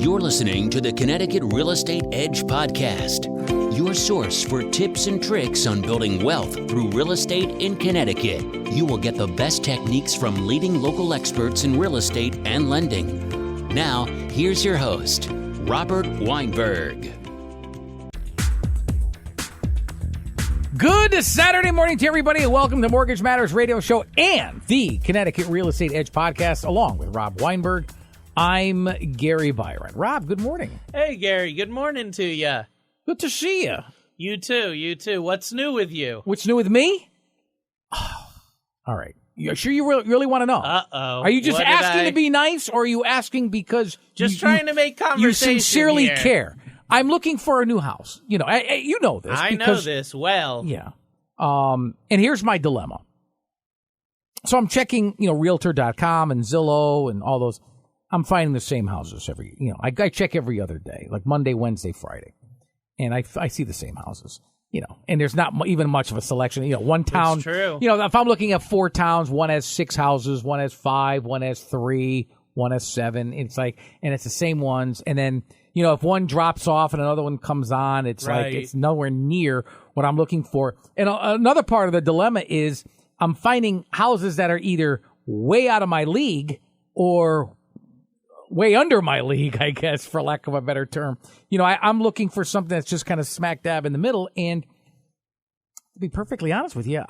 You're listening to the Connecticut Real Estate Edge podcast, your source for tips and tricks on building wealth through real estate in Connecticut. You will get the best techniques from leading local experts in real estate and lending. Now, here's your host, Robert Weinberg. Good Saturday morning to everybody, and welcome to Mortgage Matters Radio Show and the Connecticut Real Estate Edge podcast, along with Rob Weinberg. I'm Gary Byron. Rob, good morning. Hey, Gary. Good morning to you. Good to see you. You too. What's new with you? What's new with me? Oh, all right. You sure you really want to know? Uh-oh. Are you just asking to be nice, or are you asking because just trying to make conversation? You sincerely here. care. I'm looking for a new house. You know, you know this. I know this well. Yeah. And here's my dilemma. So I'm checking, Realtor.com and Zillow and all those. I'm finding the same houses I check every other day, like Monday, Wednesday, Friday. And I see the same houses, and there's not even much of a selection. One town, it's true. If I'm looking at 4 towns, one has 6 houses, one has 5, one has 3, one has 7. It's like, and it's the same ones. And then, if one drops off and another one comes on, it's right. Like it's nowhere near what I'm looking for. And another part of the dilemma is I'm finding houses that are either way out of my league or way under my league, I guess, for lack of a better term. I'm looking for something that's just kind of smack dab in the middle. And to be perfectly honest with you,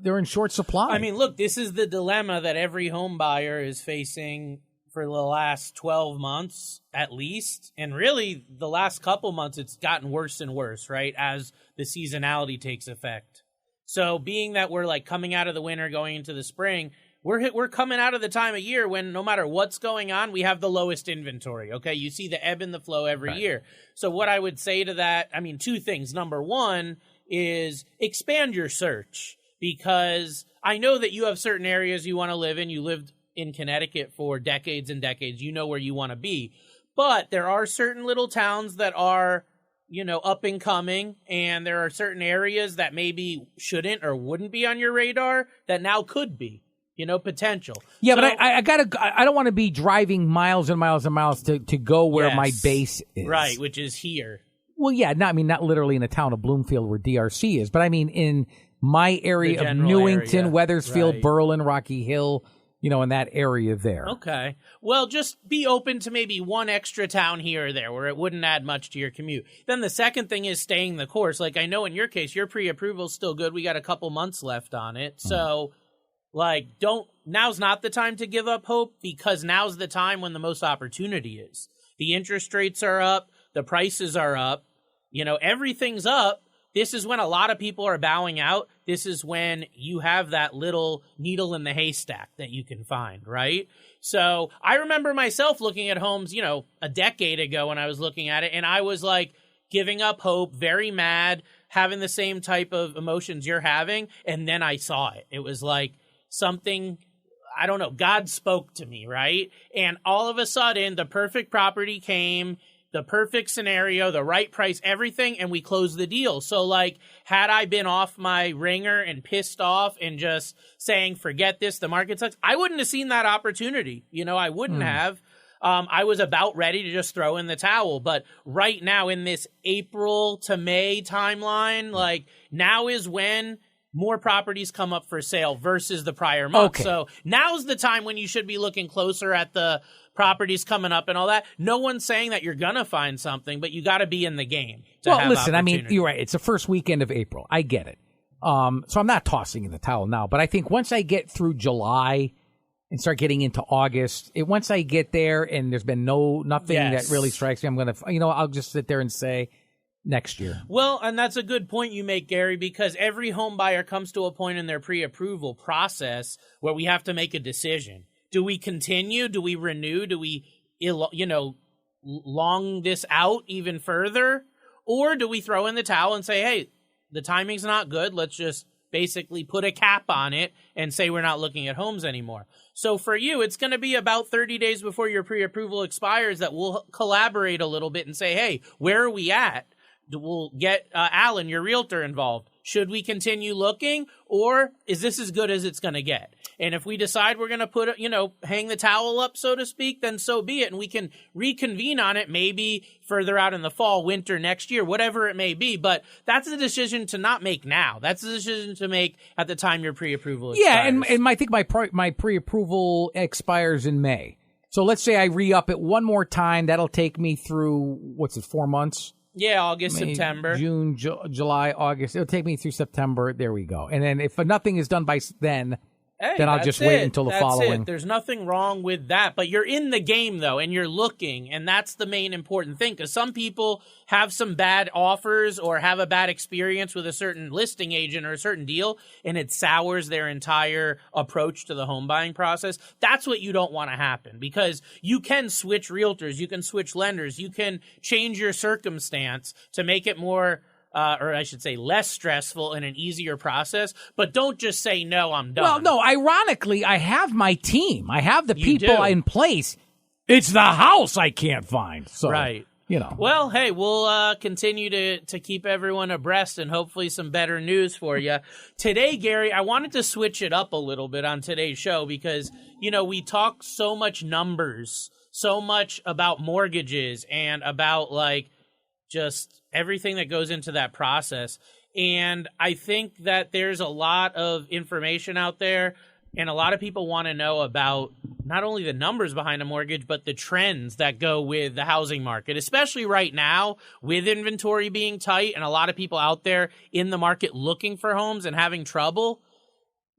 they're in short supply. I mean, look, this is the dilemma that every home buyer is facing for the last 12 months at least. And really, the last couple months, it's gotten worse and worse, right, as the seasonality takes effect. So being that we're like coming out of the winter, going into the spring, we're coming out of the time of year when no matter what's going on, we have the lowest inventory, okay? You see the ebb and the flow every year. So what I would say to that, 2 things. Number one is expand your search, because I know that you have certain areas you want to live in. You lived in Connecticut for decades and decades. You know where you want to be. But there are certain little towns that are, up and coming, and there are certain areas that maybe shouldn't or wouldn't be on your radar that now could be. Potential. Yeah, so, but I don't want to be driving miles and miles and miles to go where my base is. Right, which is here. Well, yeah, not literally in the town of Bloomfield where DRC is, but I mean in my area of Newington, area. Weathersfield, Right. Berlin, Rocky Hill, in that area there. Okay. Well, just be open to maybe one extra town here or there where it wouldn't add much to your commute. Then the second thing is staying the course. Like I know in your case, your pre-approval is still good. We got a couple months left on it. So now's not the time to give up hope, because now's the time when the most opportunity is. The interest rates are up. The prices are up. Everything's up. This is when a lot of people are bowing out. This is when you have that little needle in the haystack that you can find, right? So I remember myself looking at homes, a decade ago when I was looking at it, and I was like giving up hope, very mad, having the same type of emotions you're having. And then I saw it. It was like something, I don't know, God spoke to me, right? And all of a sudden, the perfect property came, the perfect scenario, the right price, everything, and we closed the deal. So, had I been off my ringer and pissed off and just saying, forget this, the market sucks, I wouldn't have seen that opportunity. I wouldn't have. I was about ready to just throw in the towel. But right now, in this April to May timeline, now is when more properties come up for sale versus the prior month. Okay. So now's the time when you should be looking closer at the properties coming up and all that. No one's saying that you're going to find something, but you got to be in the game. Well, listen, you're right. It's the first weekend of April. I get it. So I'm not tossing in the towel now, but I think once I get through July and start getting into August, once I get there and there's been nothing that really strikes me, I'm going to, I'll just sit there and say, next year. Well, and that's a good point you make, Gary, because every home buyer comes to a point in their pre-approval process where we have to make a decision. Do we continue? Do we renew? Do we, long this out even further? Or do we throw in the towel and say, hey, the timing's not good. Let's just basically put a cap on it and say we're not looking at homes anymore. So for you, it's going to be about 30 days before your pre-approval expires that we'll collaborate a little bit and say, hey, where are we at? We'll get Alan, your realtor, involved. Should we continue looking, or is this as good as it's going to get? And if we decide we're going to put, hang the towel up, so to speak, then so be it. And we can reconvene on it maybe further out in the fall, winter, next year, whatever it may be. But that's a decision to not make now. That's a decision to make at the time your pre-approval expires. Yeah, and I think my pre-approval expires in May. So let's say I re-up it one more time. That'll take me through, 4 months? Yeah, August, May, September. June, July, August. It'll take me through September. There we go. And then if nothing is done by then I'll just wait until the following. There's nothing wrong with that. But you're in the game, though, and you're looking, and that's the main important thing. Because some people have some bad offers or have a bad experience with a certain listing agent or a certain deal, and it sours their entire approach to the home buying process. That's what you don't want to happen, because you can switch realtors, you can switch lenders, you can change your circumstance to make it more or I should say less stressful and an easier process, but don't just say, no, I'm done. Well, no, ironically, I have my team. I have the people in place. It's the house I can't find. So, right. Well, hey, we'll continue to keep everyone abreast and hopefully some better news for you. Today, Gary, I wanted to switch it up a little bit on today's show because, we talk so much numbers, so much about mortgages and about just everything that goes into that process. And I think that there's a lot of information out there, and a lot of people want to know about not only the numbers behind a mortgage, but the trends that go with the housing market, especially right now with inventory being tight and a lot of people out there in the market looking for homes and having trouble.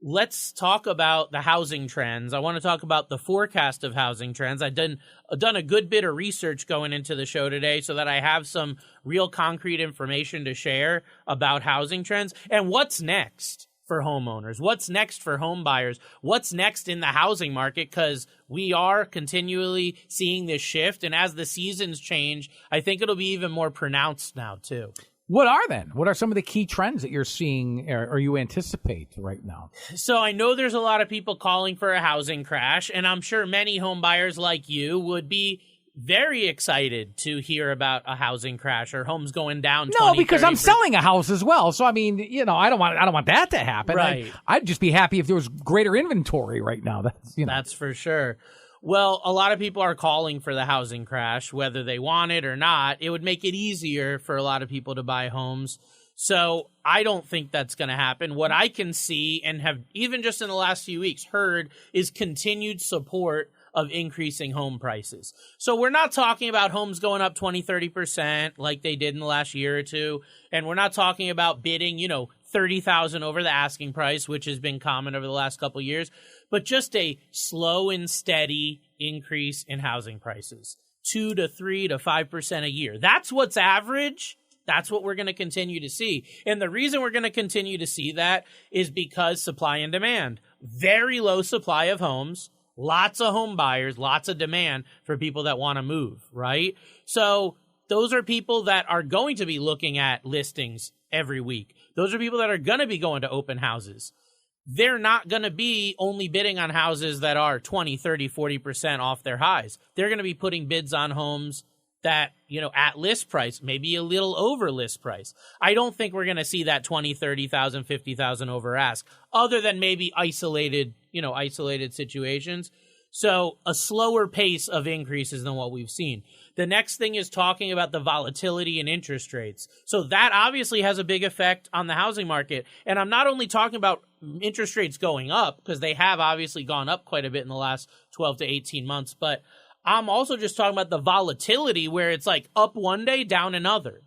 Let's talk about the housing trends. I want to talk about the forecast of housing trends. I've done a good bit of research going into the show today so that I have some real concrete information to share about housing trends and what's next for homeowners, what's next for home buyers, what's next in the housing market, because we are continually seeing this shift. And as the seasons change, I think it'll be even more pronounced now, too. What are some of the key trends that you're seeing or you anticipate right now? So I know there's a lot of people calling for a housing crash, and I'm sure many home buyers like you would be very excited to hear about a housing crash or homes going down. No, because I'm selling a house as well. So I mean, I don't want that to happen. Right. I'd just be happy if there was greater inventory right now. That's for sure. Well, a lot of people are calling for the housing crash, whether they want it or not. It would make it easier for a lot of people to buy homes. So I don't think that's going to happen. What I can see and have even just in the last few weeks heard is continued support of increasing home prices. So we're not talking about homes going up 20, 30% like they did in the last year or two. And we're not talking about bidding, $30,000 over the asking price, which has been common over the last couple of years, but just a slow and steady increase in housing prices, 2 to 3 to 5% a year. That's what's average. That's what we're going to continue to see. And the reason we're going to continue to see that is because supply and demand. Very low supply of homes, lots of home buyers, lots of demand for people that want to move, right? So those are people that are going to be looking at listings every week. Those are people that are going to be going to open houses. They're not going to be only bidding on houses that are 20, 30, 40% off their highs. They're going to be putting bids on homes that, at list price, maybe a little over list price. I don't think we're going to see that 20, 30,000, 50,000 over ask, other than maybe isolated situations. So a slower pace of increases than what we've seen. The next thing is talking about the volatility in interest rates. So that obviously has a big effect on the housing market. And I'm not only talking about interest rates going up, because they have obviously gone up quite a bit in the last 12 to 18 months, but I'm also just talking about the volatility where it's like up one day, down another.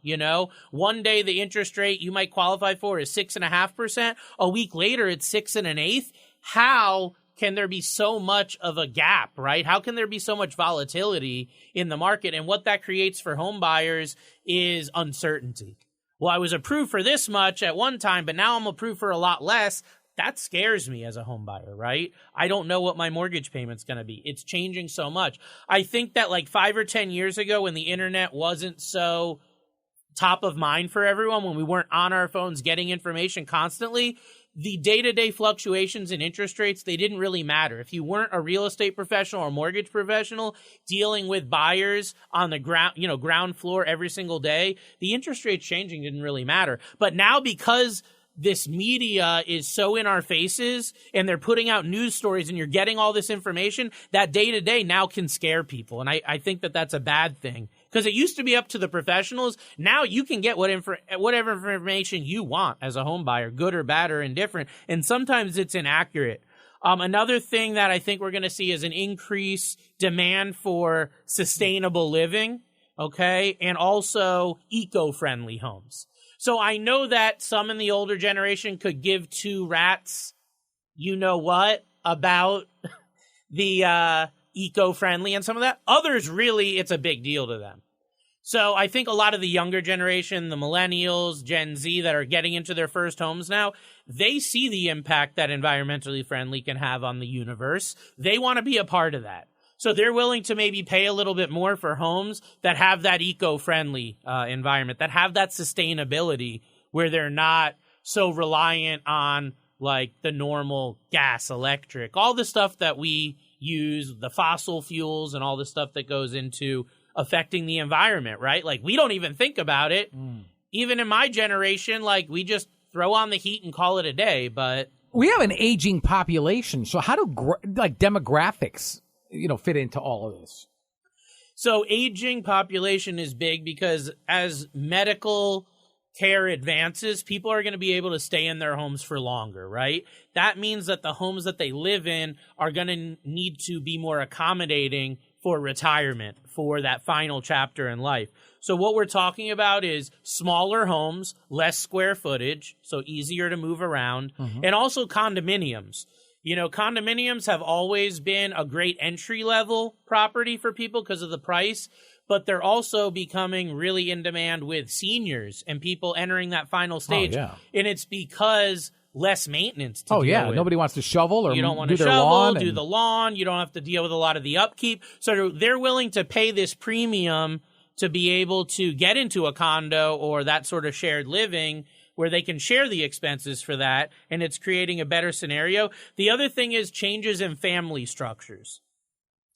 One day the interest rate you might qualify for is 6.5%. A week later, it's 6 1/8. How can there be so much of a gap, right? How can there be so much volatility in the market? And what that creates for home buyers is uncertainty. Well, I was approved for this much at one time, but now I'm approved for a lot less. That scares me as a home buyer, right? I don't know what my mortgage payment's going to be. It's changing so much. I think that 5 or 10 years ago, when the internet wasn't so top of mind for everyone, when we weren't on our phones getting information constantly, the day-to-day fluctuations in interest rates, they didn't really matter. If you weren't a real estate professional or mortgage professional dealing with buyers on the ground floor every single day, the interest rates changing didn't really matter. But now, because this media is so in our faces and they're putting out news stories and you're getting all this information that day to day now can scare people. And I think that that's a bad thing because it used to be up to the professionals. Now you can get whatever information you want as a home buyer, good or bad or indifferent. And sometimes it's inaccurate. Another thing that I think we're going to see is an increased demand for sustainable living, okay, and also eco-friendly homes. So I know that some in the older generation could give two rats, you know what, about the eco-friendly and some of that. Others, really, it's a big deal to them. So I think a lot of the younger generation, the millennials, Gen Z that are getting into their first homes now, they see the impact that environmentally friendly can have on the universe. They want to be a part of that. So they're willing to maybe pay a little bit more for homes that have that eco-friendly environment, that have that sustainability where they're not so reliant on like the normal gas, electric, all the stuff that we use, the fossil fuels and all the stuff that goes into affecting the environment, right? Like we don't even think about it. Even in my generation, like we just throw on the heat and call it a day, but we have an aging population. So how do like demographics, fit into all of this? So aging population is big because as medical care advances, people are going to be able to stay in their homes for longer, right? That means that the homes that they live in are going to need to be more accommodating for retirement, for that final chapter in life. So what we're talking about is smaller homes, less square footage, so easier to move around, and also condominiums. Condominiums have always been a great entry-level property for people because of the price, but they're also becoming really in demand with seniors and people entering that final stage. Oh, yeah. And it's because less maintenance to deal with. Nobody wants to shovel or you don't want do to their shovel, lawn. do the lawn. You don't have to deal with a lot of the upkeep. So they're willing to pay this premium to be able to get into a condo or that sort of shared living where they can share the expenses for that, and it's creating a better scenario. The other thing is changes in family structures.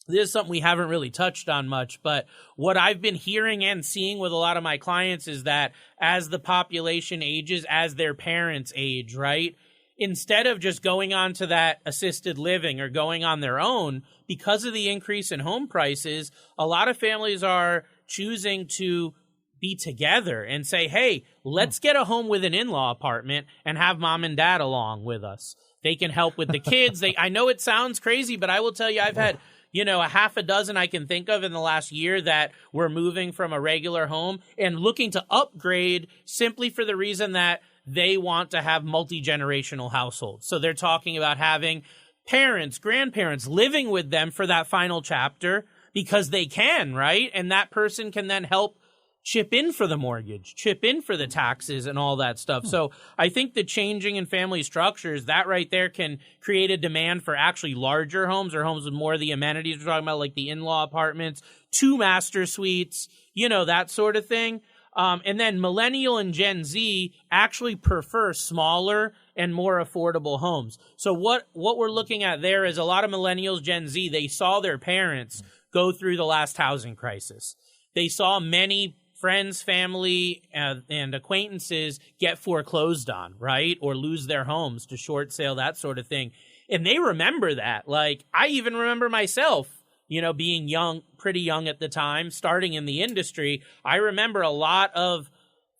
This is something we haven't really touched on much, but what I've been hearing and seeing with a lot of my clients is that as the population ages, as their parents age, right, instead of just going on to that assisted living or going on their own, because of the increase in home prices, a lot of families are choosing to be together and say, hey, let's get a home with an in-law apartment and have mom and dad along with us. They can help with the kids. I know it sounds crazy, but I will tell you, I've had a half a dozen I can think of in the last year that were moving from a regular home and looking to upgrade simply for the reason that they want to have multi-generational households. So they're talking about having parents, grandparents living with them for that final chapter because they can, right? And that person can then help chip in for the mortgage, chip in for the taxes and all that stuff. So I think the changing in family structures, that right there can create a demand for actually larger homes or homes with more of the amenities we're talking about, like the in-law apartments, 2 master suites, that sort of thing. And then millennial and Gen Z actually prefer smaller and more affordable homes. So what we're looking at there is a lot of millennials, Gen Z, they saw their parents go through the last housing crisis. They saw many friends, family, and acquaintances get foreclosed on, right? Or lose their homes to short sale, that sort of thing. And they remember that. Like, I even remember myself, being young, pretty young at the time, starting in the industry. I remember a lot of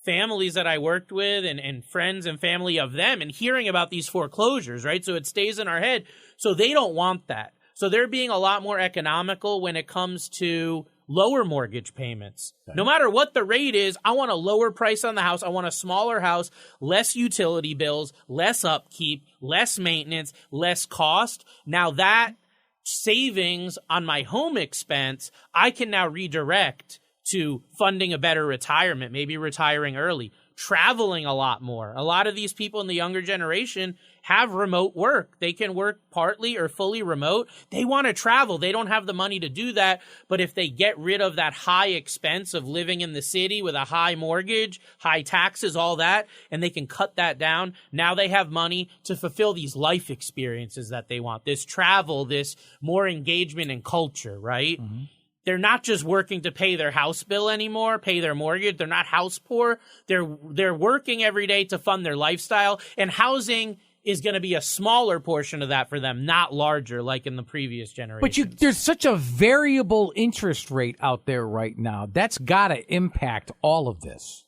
families that I worked with and friends and family of them and hearing about these foreclosures, right? So it stays in our head. So they don't want that. So they're being a lot more economical when it comes to lower mortgage payments. Okay. No matter what the rate is, I want a lower price on the house. I want a smaller house, less utility bills, less upkeep, less maintenance, less cost. Now that savings on my home expense, I can now redirect to funding a better retirement, maybe retiring early, traveling a lot more. A lot of these people in the younger generation have remote work. They can work partly or fully remote. They want to travel. They don't have the money to do that. But if they get rid of that high expense of living in the city with a high mortgage, high taxes, all that, and they can cut that down, now they have money to fulfill these life experiences that they want, this travel, this more engagement in culture, right? Mm-hmm. they're not just working to pay their house bill anymore, pay their mortgage. They're not house poor. They're working every day to fund their lifestyle, and housing is going to be a smaller portion of that for them, not larger like in the previous generation. But there's such a variable interest rate out there right now. That's got to impact all of this.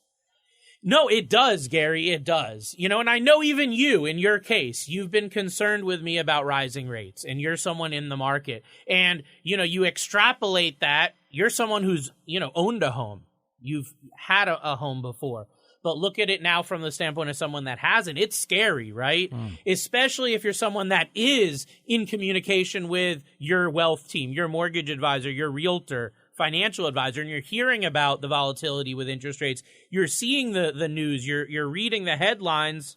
No, it does, Gary. It does. And I know even you, in your case, you've been concerned with me about rising rates, and you're someone in the market. And, you extrapolate that. You're someone who's, owned a home. You've had a home before. But look at it now from the standpoint of someone that hasn't. It's scary, right? Especially if you're someone that is in communication with your wealth team, your mortgage advisor, your realtor, financial advisor, and you're hearing about the volatility with interest rates. You're seeing the news. You're reading the headlines.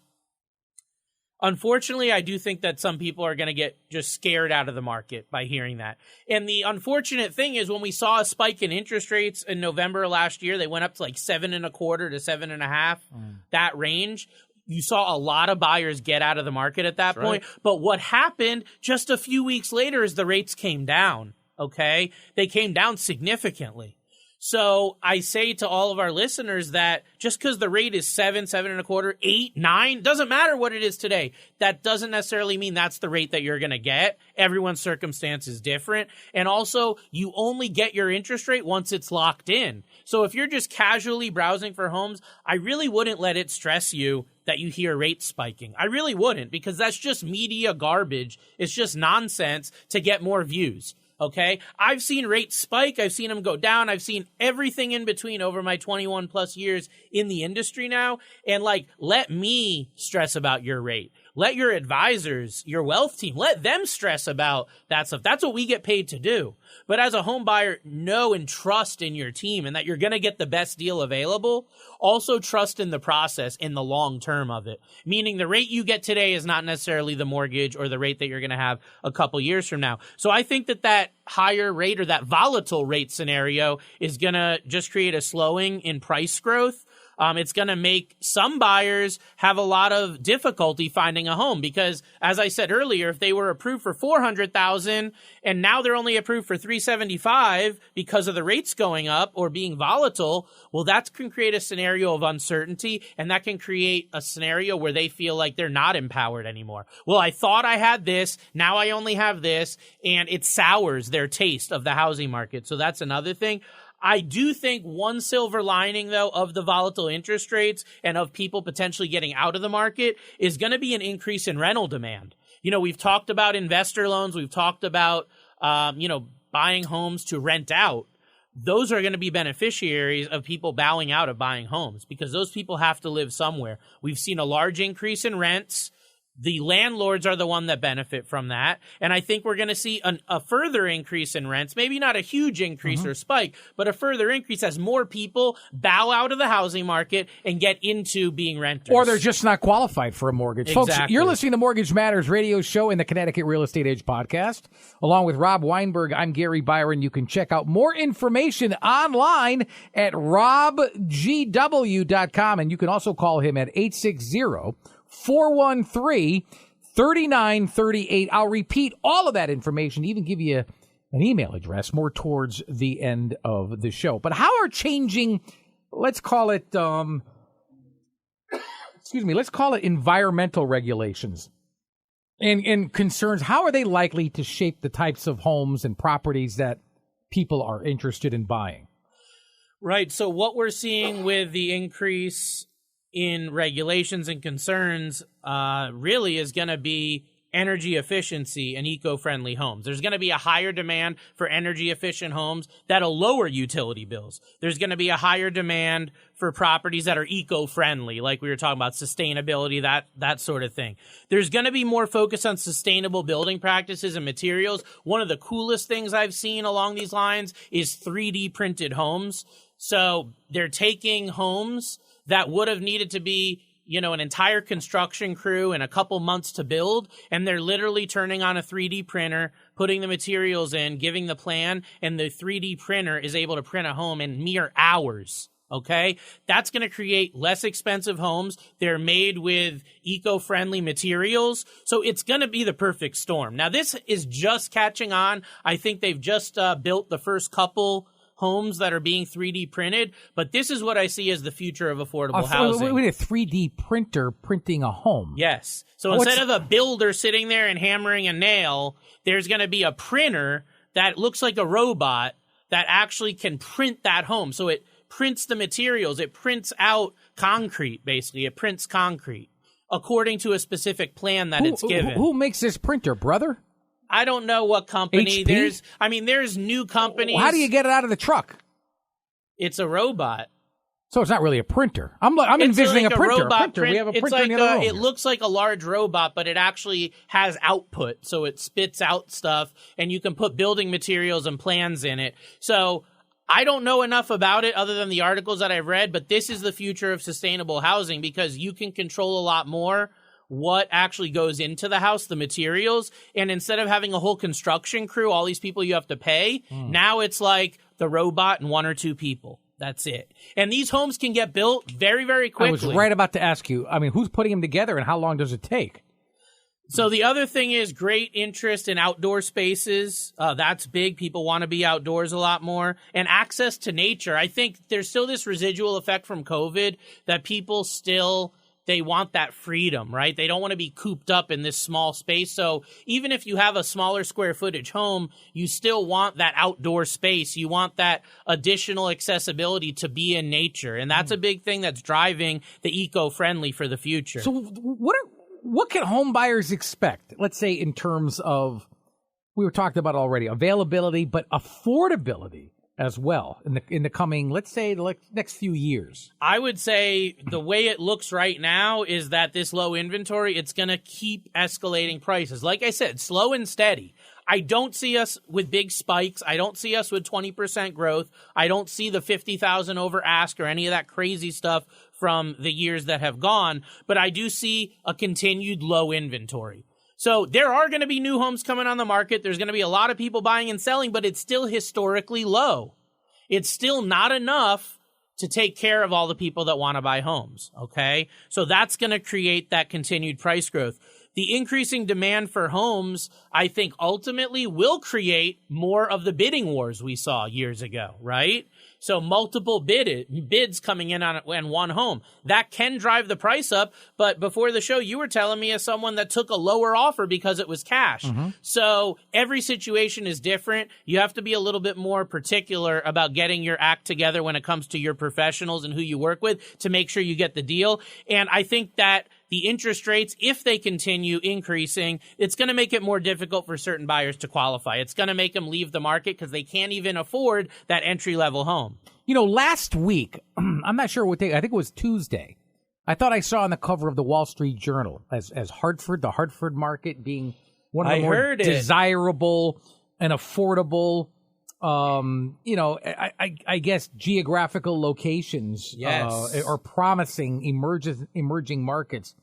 Unfortunately, I do think that some people are going to get just scared out of the market by hearing that. And the unfortunate thing is, when we saw a spike in interest rates in November last year, they went up to like 7.25% to 7.5%, that range. You saw a lot of buyers get out of the market at that point. Right. But what happened just a few weeks later is the rates came down. Okay, they came down significantly. So I say to all of our listeners that just because the rate is 7, 7.25%, 8, 9, doesn't matter what it is today. That doesn't necessarily mean that's the rate that you're going to get. Everyone's circumstance is different. And also, you only get your interest rate once it's locked in. So if you're just casually browsing for homes, I really wouldn't let it stress you that you hear rates spiking. I really wouldn't, because that's just media garbage. It's just nonsense to get more views. Okay, I've seen rates spike. I've seen them go down. I've seen everything in between over my 21 plus years in the industry now. And let me stress about your rate. Let your advisors, your wealth team, let them stress about that stuff. That's what we get paid to do. But as a home buyer, know and trust in your team and that you're going to get the best deal available. Also trust in the process, in the long term of it. Meaning the rate you get today is not necessarily the mortgage or the rate that you're going to have a couple years from now. So I think that higher rate or that volatile rate scenario is going to just create a slowing in price growth. It's going to make some buyers have a lot of difficulty finding a home because, as I said earlier, if they were approved for $400,000 and now they're only approved for $375,000 because of the rates going up or being volatile, well, that can create a scenario of uncertainty, and that can create a scenario where they feel like they're not empowered anymore. Well, I thought I had this, now I only have this, and it sours their taste of the housing market. So that's another thing. I do think one silver lining, though, of the volatile interest rates and of people potentially getting out of the market is going to be an increase in rental demand. We've talked about investor loans. We've talked about, buying homes to rent out. Those are going to be beneficiaries of people bowing out of buying homes because those people have to live somewhere. We've seen a large increase in rents. The landlords are the one that benefit from that. And I think we're going to see a further increase in rents, maybe not a huge increase or spike, but a further increase as more people bow out of the housing market and get into being renters. Or they're just not qualified for a mortgage. Exactly. Folks, you're listening to Mortgage Matters radio show in the Connecticut Real Estate Edge podcast. Along with Rob Weinberg, I'm Gary Byron. You can check out more information online at robgw.com. And you can also call him at 860-413-3938. I'll repeat all of that information, even give you an email address more towards the end of the show. But how are changing, let's call it environmental regulations and concerns, how are they likely to shape the types of homes and properties that people are interested in buying? Right. So what we're seeing with the increase in regulations and concerns really is going to be energy efficiency and eco-friendly homes. There's going to be a higher demand for energy efficient homes that'll lower utility bills. There's going to be a higher demand for properties that are eco-friendly, like we were talking about, sustainability, that sort of thing. There's going to be more focus on sustainable building practices and materials. One of the coolest things I've seen along these lines is 3D printed homes. So they're taking homes that would have needed to be, an entire construction crew and a couple months to build, and they're literally turning on a 3D printer, putting the materials in, giving the plan, and the 3D printer is able to print a home in mere hours. Okay, that's going to create less expensive homes. They're made with eco-friendly materials. So it's going to be the perfect storm. Now, this is just catching on. I think they've just built the first couple homes that are being 3D printed. But this is what I see as the future of affordable housing. We need a 3D printer printing a home. Yes. So instead of a builder sitting there and hammering a nail, there's going to be a printer that looks like a robot that actually can print that home. So it prints the materials. It prints out concrete, basically. It prints concrete according to a specific plan that it's given. Who makes this printer, brother? I don't know what company. HP? There's new companies. How do you get it out of the truck? It's a robot. So it's not really a printer. I'm envisioning like a printer. Robot We have a printer it's like in the other room. It looks like a large robot, but it actually has output. So it spits out stuff, and you can put building materials and plans in it. So I don't know enough about it other than the articles that I've read, but this is the future of sustainable housing because you can control a lot more what actually goes into the house, the materials. And instead of having a whole construction crew, all these people you have to pay, now it's like the robot and one or two people. That's it. And these homes can get built very, very quickly. I was right about to ask you, who's putting them together and how long does it take? So the other thing is great interest in outdoor spaces. That's big. People want to be outdoors a lot more. And access to nature. I think there's still this residual effect from COVID that people still, they want that freedom, right? They don't want to be cooped up in this small space. So even if you have a smaller square footage home, you still want that outdoor space. You want that additional accessibility to be in nature. And that's a big thing that's driving the eco-friendly for the future. So what can home buyers expect? Let's say in terms of, we were talking about already, availability, but affordability as well in the coming, let's say, the next few years. I would say the way it looks right now is that this low inventory, it's going to keep escalating prices. Like I said, slow and steady. I don't see us with big spikes. I don't see us with 20% growth. I don't see the 50,000 over ask or any of that crazy stuff from the years that have gone, but I do see a continued low inventory. So there are going to be new homes coming on the market. There's going to be a lot of people buying and selling, but it's still historically low. It's still not enough to take care of all the people that want to buy homes, okay? So that's going to create that continued price growth. The increasing demand for homes, I think, ultimately will create more of the bidding wars we saw years ago, right? So multiple bids coming in on one home. That can drive the price up, but before the show, you were telling me as someone that took a lower offer because it was cash. Mm-hmm. So every situation is different. You have to be a little bit more particular about getting your act together when it comes to your professionals and who you work with to make sure you get the deal. And I think that the interest rates, if they continue increasing, it's going to make it more difficult for certain buyers to qualify. It's going to make them leave the market because they can't even afford that entry-level home. Last week, I'm not sure what day, I think it was Tuesday, I thought I saw on the cover of the Wall Street Journal as Hartford, the Hartford market being one of the more desirable and affordable, I guess geographical locations or promising emerging markets.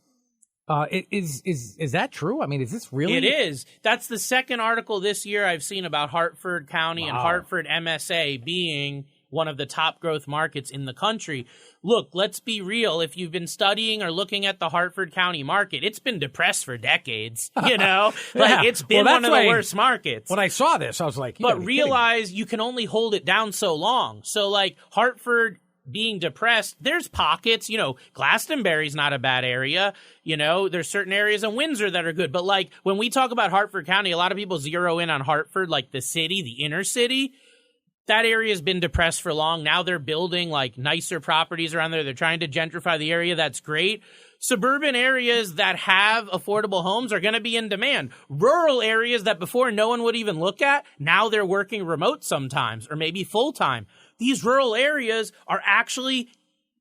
Is that true? Is this really? It is. That's the second article this year I've seen about Hartford County and Hartford MSA being one of the top growth markets in the country. Look, let's be real. If you've been studying or looking at the Hartford County market, it's been depressed for decades, It's been one of the worst markets. When I saw this, I was like, but realize you can only hold it down so long. So Hartford being depressed, there's pockets, Glastonbury's not a bad area. There's certain areas in Windsor that are good. But when we talk about Hartford County, a lot of people zero in on Hartford, like the city, the inner city. That area has been depressed for long. Now they're building nicer properties around there. They're trying to gentrify the area. That's great. Suburban areas that have affordable homes are going to be in demand. Rural areas that before no one would even look at, now they're working remote sometimes or maybe full time. These rural areas are actually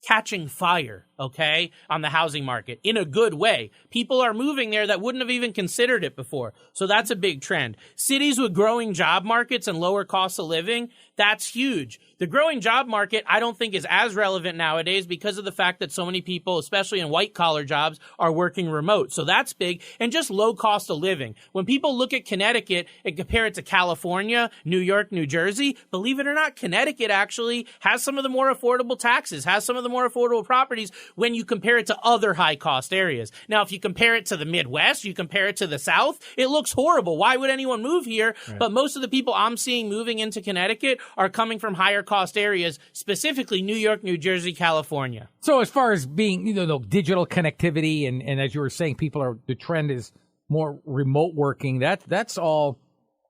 catching fire, okay, on the housing market in a good way. People are moving there that wouldn't have even considered it before. So that's a big trend. Cities with growing job markets and lower costs of living, that's huge. The growing job market, I don't think is as relevant nowadays because of the fact that so many people, especially in white collar jobs, are working remote. So that's big. And just low cost of living. When people look at Connecticut and compare it to California, New York, New Jersey, believe it or not, Connecticut actually has some of the more affordable taxes, has some of the more affordable properties when you compare it to other high cost areas. Now, if you compare it to the Midwest, you compare it to the South, it looks horrible. Why would anyone move here? Right. But most of the people I'm seeing moving into Connecticut are coming from higher cost areas, specifically New York, New Jersey, California. So as far as being, digital connectivity and as you were saying, the trend is more remote working. That's all.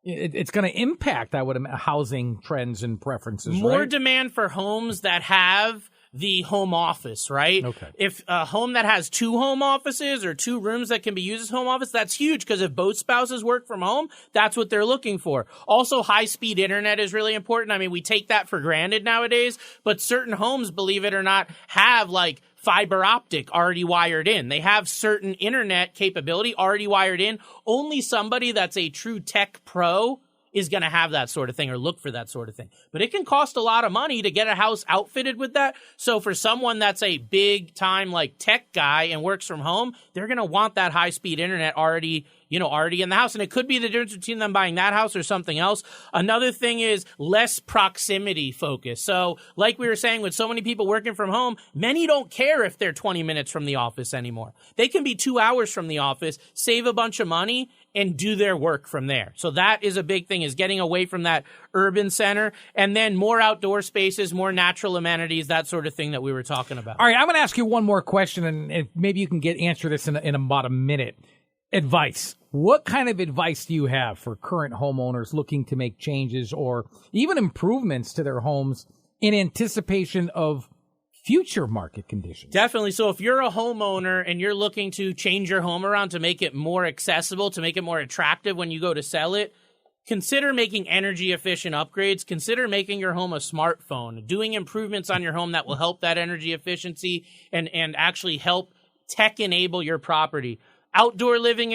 It's going to impact, I would imagine, housing trends and preferences. More right? demand for homes that have the home office, right? Okay. If a home that has 2 home offices or 2 rooms that can be used as home office, that's huge because if both spouses work from home, that's what they're looking for. Also, high-speed internet is really important. I mean, we take that for granted nowadays, but certain homes, believe it or not, have like fiber optic already wired in. They have certain internet capability already wired in. Only somebody that's a true tech pro is going to have that sort of thing or look for that sort of thing. But it can cost a lot of money to get a house outfitted with that. So for someone that's a big time like tech guy and works from home, they're going to want that high speed internet already in the house. And it could be the difference between them buying that house or something else. Another thing is less proximity focus. So like we were saying, with so many people working from home, many don't care if they're 20 minutes from the office anymore. They can be 2 hours from the office, save a bunch of money, and do their work from there. So that is a big thing, is getting away from that urban center, and then more outdoor spaces, more natural amenities, that sort of thing that we were talking about. All right, I'm going to ask you one more question, and maybe you can answer this in about a minute. Advice. What kind of advice do you have for current homeowners looking to make changes or even improvements to their homes in anticipation of future market conditions? Definitely. So if you're a homeowner and you're looking to change your home around to make it more accessible, to make it more attractive when you go to sell it, consider making energy efficient upgrades. Consider making your home a smartphone, doing improvements on your home that will help that energy efficiency and actually help tech enable your property. Outdoor living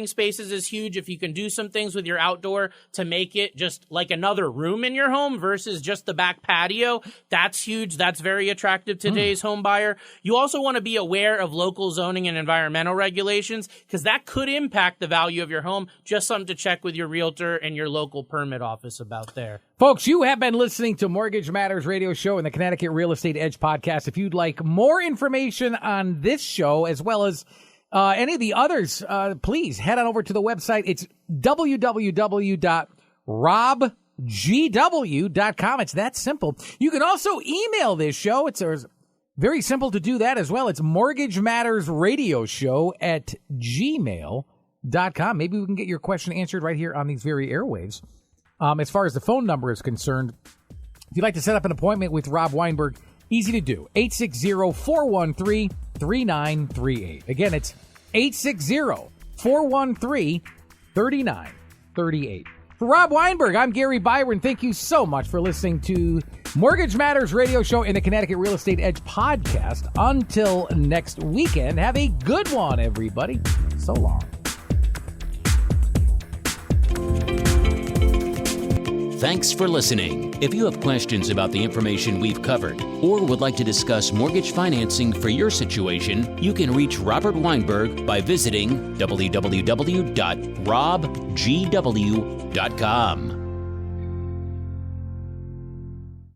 spaces is huge. If you can do some things with your outdoor to make it just like another room in your home versus just the back patio, that's huge. That's very attractive to today's home buyer. You also want to be aware of local zoning and environmental regulations because that could impact the value of your home. Just something to check with your realtor and your local permit office about there. Folks, you have been listening to Mortgage Matters radio show and the Connecticut Real Estate Edge podcast. If you'd like more information on this show as well as any of the others, please head on over to the website. It's www.robgw.com. It's that simple. You can also email this show. It's very simple to do that as well. It's Mortgage Matters Radio Show at gmail.com. Maybe we can get your question answered right here on these very airwaves. As far as the phone number is concerned, if you'd like to set up an appointment with Rob Weinberg, easy to do. 860-413-3938. Again, it's 860-413-3938. For Rob Weinberg, I'm Gary Byron. Thank you so much for listening to Mortgage Matters Radio Show in the Connecticut Real Estate Edge podcast. Until next weekend, have a good one, everybody. So long. Thanks for listening. If you have questions about the information we've covered or would like to discuss mortgage financing for your situation, you can reach Robert Weinberg by visiting www.robgw.com.